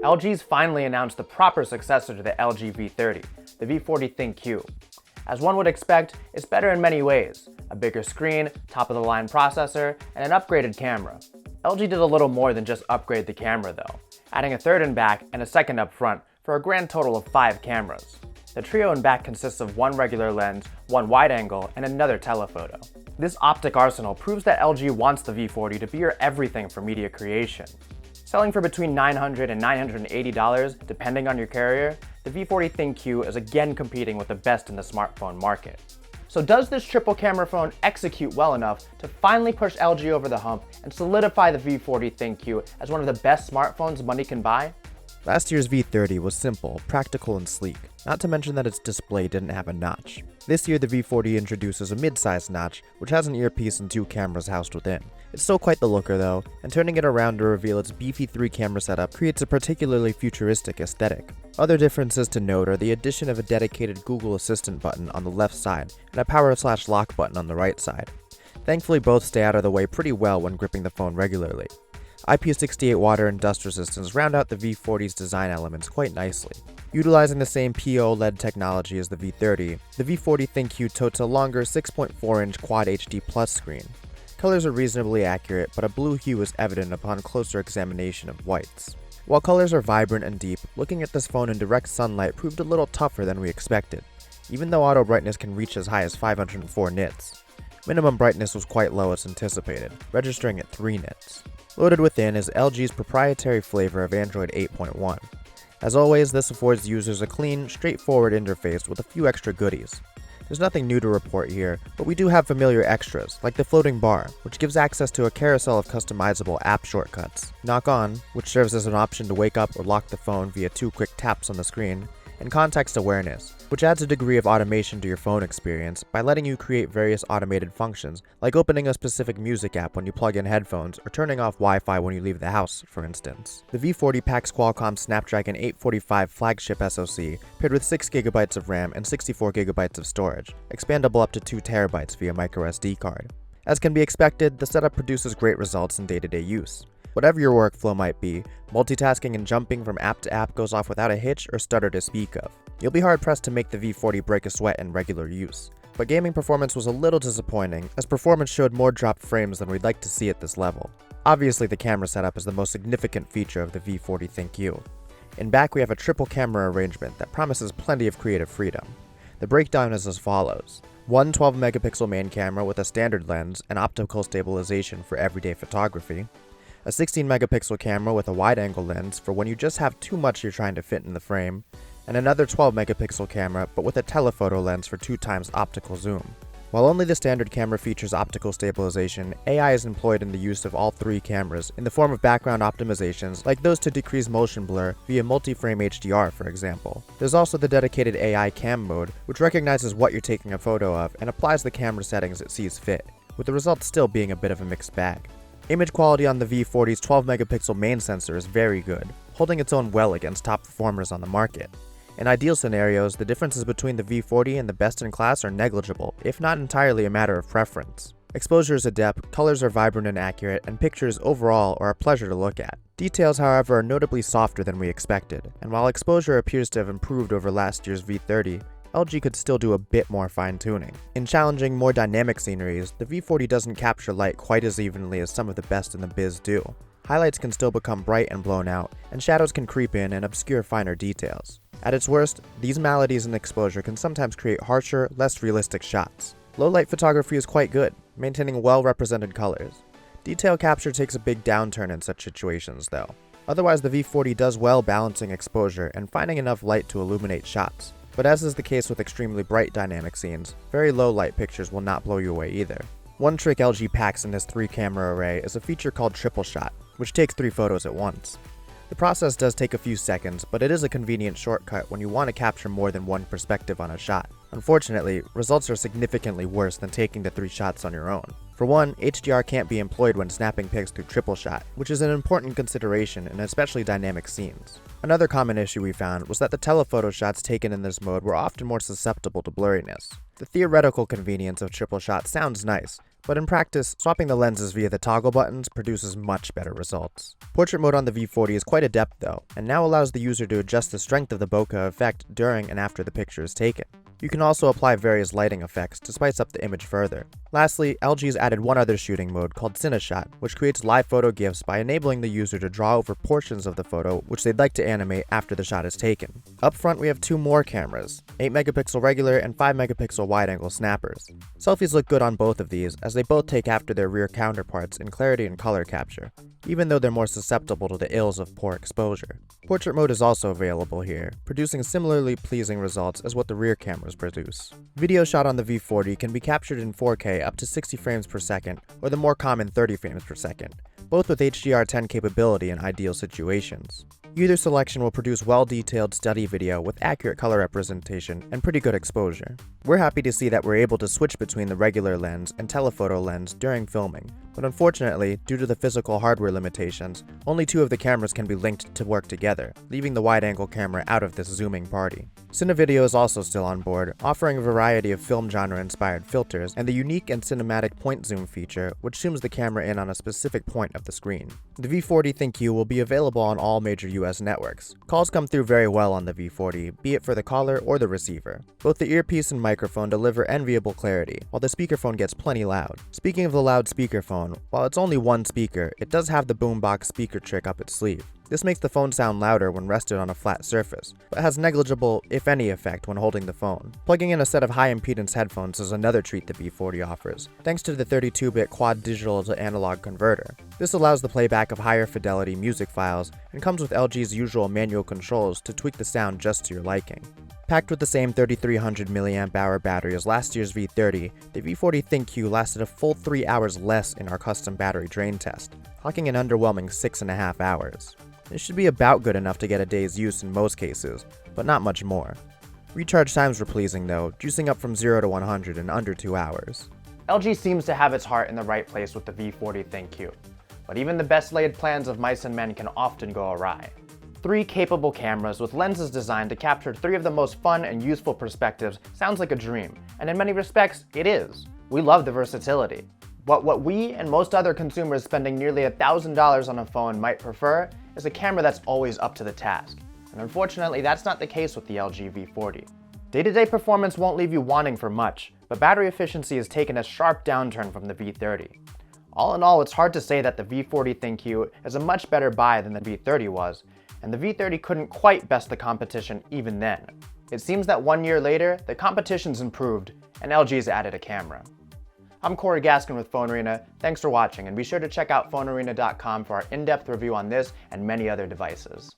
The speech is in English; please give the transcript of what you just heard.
LG's finally announced the proper successor to the LG V30, the V40 ThinQ. As one would expect, it's better in many ways: a bigger screen, top-of-the-line processor, and an upgraded camera. LG did a little more than just upgrade the camera though, adding a third in back and a second up front for a grand total of 5 cameras. The trio in back consists of one regular lens, one wide angle, and another telephoto. This optic arsenal proves that LG wants the V40 to be your everything for media creation. Selling for between $900 and $980 depending on your carrier, the V40 ThinQ is again competing with the best in the smartphone market. So does this triple camera phone execute well enough to finally push LG over the hump and solidify the V40 ThinQ as one of the best smartphones money can buy? Last year's V30 was simple, practical, and sleek, not to mention that its display didn't have a notch. This year the V40 introduces a mid-sized notch, which has an earpiece and 2 cameras housed within. It's still quite the looker though, and turning it around to reveal its beefy 3 camera setup creates a particularly futuristic aesthetic. Other differences to note are the addition of a dedicated Google Assistant button on the left side and a power/lock button on the right side. Thankfully both stay out of the way pretty well when gripping the phone regularly. IP68 water and dust resistance round out the V40's design elements quite nicely. Utilizing the same PO-LED technology as the V30, the V40 ThinQ totes a longer 6.4-inch Quad HD Plus screen. Colors are reasonably accurate, but a blue hue is evident upon closer examination of whites. While colors are vibrant and deep, looking at this phone in direct sunlight proved a little tougher than we expected, even though auto brightness can reach as high as 504 nits. Minimum brightness was quite low as anticipated, registering at 3 nits. Loaded within is LG's proprietary flavor of Android 8.1. As always, this affords users a clean, straightforward interface with a few extra goodies. There's nothing new to report here, but we do have familiar extras, like the floating bar, which gives access to a carousel of customizable app shortcuts, Knock On, which serves as an option to wake up or lock the phone via 2 quick taps on the screen, and Context Awareness, which adds a degree of automation to your phone experience by letting you create various automated functions, like opening a specific music app when you plug in headphones or turning off Wi-Fi when you leave the house, for instance. The V40 packs Qualcomm's Snapdragon 845 flagship SoC, paired with 6GB of RAM and 64GB of storage, expandable up to 2TB via microSD card. As can be expected, the setup produces great results in day-to-day use. Whatever your workflow might be, multitasking and jumping from app to app goes off without a hitch or stutter to speak of. You'll be hard-pressed to make the V40 break a sweat in regular use. But gaming performance was a little disappointing, as performance showed more dropped frames than we'd like to see at this level. Obviously, the camera setup is the most significant feature of the V40 ThinQ. In back, we have a triple camera arrangement that promises plenty of creative freedom. The breakdown is as follows: one 12-megapixel main camera with a standard lens and optical stabilization for everyday photography, a 16-megapixel camera with a wide-angle lens for when you just have too much you're trying to fit in the frame, and another 12-megapixel camera but with a telephoto lens for 2x optical zoom. While only the standard camera features optical stabilization, AI is employed in the use of all 3 cameras in the form of background optimizations like those to decrease motion blur via multi-frame HDR, for example. There's also the dedicated AI cam mode, which recognizes what you're taking a photo of and applies the camera settings it sees fit, with the results still being a bit of a mixed bag. Image quality on the V40's 12-megapixel main sensor is very good, holding its own well against top performers on the market. In ideal scenarios, the differences between the V40 and the best-in-class are negligible, if not entirely a matter of preference. Exposure is adept, colors are vibrant and accurate, and pictures overall are a pleasure to look at. Details, however, are notably softer than we expected, and while exposure appears to have improved over last year's V30, LG could still do a bit more fine-tuning. In challenging, more dynamic sceneries, the V40 doesn't capture light quite as evenly as some of the best in the biz do. Highlights can still become bright and blown out, and shadows can creep in and obscure finer details. At its worst, these maladies in exposure can sometimes create harsher, less realistic shots. Low-light photography is quite good, maintaining well-represented colors. Detail capture takes a big downturn in such situations, though. Otherwise, the V40 does well balancing exposure and finding enough light to illuminate shots. But as is the case with extremely bright dynamic scenes, very low light pictures will not blow you away either. One trick LG packs in this 3-camera array is a feature called triple shot, which takes 3 photos at once. The process does take a few seconds, but it is a convenient shortcut when you want to capture more than one perspective on a shot. Unfortunately, results are significantly worse than taking the 3 shots on your own. For one, HDR can't be employed when snapping pics through triple shot, which is an important consideration in especially dynamic scenes. Another common issue we found was that the telephoto shots taken in this mode were often more susceptible to blurriness. The theoretical convenience of triple shot sounds nice, but in practice, swapping the lenses via the toggle buttons produces much better results. Portrait mode on the V40 is quite adept though, and now allows the user to adjust the strength of the bokeh effect during and after the picture is taken. You can also apply various lighting effects to spice up the image further. Lastly, LG's added one other shooting mode called CineShot, which creates live photo GIFs by enabling the user to draw over portions of the photo which they'd like to animate after the shot is taken. Up front we have two more cameras, 8MP regular and 5MP wide-angle snappers. Selfies look good on both of these, as they both take after their rear counterparts in clarity and color capture, even though they're more susceptible to the ills of poor exposure. Portrait mode is also available here, producing similarly pleasing results as what the rear cameras produce. Video shot on the V40 can be captured in 4K up to 60 frames per second, or the more common 30 frames per second, both with HDR10 capability in ideal situations. Either selection will produce well-detailed steady video with accurate color representation and pretty good exposure. We're happy to see that we're able to switch between the regular lens and telephoto lens during filming, but unfortunately, due to the physical hardware limitations, only two of the cameras can be linked to work together, leaving the wide-angle camera out of this zooming party. Cinevideo is also still on board, offering a variety of film genre-inspired filters and the unique and cinematic point zoom feature, which zooms the camera in on a specific point of the screen. The V40 ThinQ will be available on all major US networks. Calls come through very well on the V40, be it for the caller or the receiver. Both the earpiece and microphone deliver enviable clarity, while the speakerphone gets plenty loud. Speaking of the loud speakerphone, while it's only one speaker, it does have the boombox speaker trick up its sleeve. This makes the phone sound louder when rested on a flat surface, but has negligible, if any, effect when holding the phone. Plugging in a set of high-impedance headphones is another treat the V40 offers, thanks to the 32-bit quad digital to analog converter. This allows the playback of higher fidelity music files, and comes with LG's usual manual controls to tweak the sound just to your liking. Packed with the same 3300 mAh battery as last year's V30, the V40 ThinQ lasted a full 3 hours less in our custom battery drain test, clocking an underwhelming 6.5 hours. This should be about good enough to get a day's use in most cases, but not much more. Recharge times were pleasing though, juicing up from 0 to 100 in under 2 hours. LG seems to have its heart in the right place with the V40 ThinQ, but even the best laid plans of mice and men can often go awry. 3 capable cameras with lenses designed to capture 3 of the most fun and useful perspectives sounds like a dream, and in many respects, it is. We love the versatility. But what we and most other consumers spending nearly $1,000 on a phone might prefer is a camera that's always up to the task. And unfortunately, that's not the case with the LG V40. Day-to-day performance won't leave you wanting for much, but battery efficiency has taken a sharp downturn from the V30. All in all, it's hard to say that the V40 ThinQ is a much better buy than the V30 was, and the V30 couldn't quite best the competition even then. It seems that 1 year later, the competition's improved, and LG's added a camera. I'm Corey Gaskin with PhoneArena. Thanks for watching, and be sure to check out PhoneArena.com for our in-depth review on this and many other devices.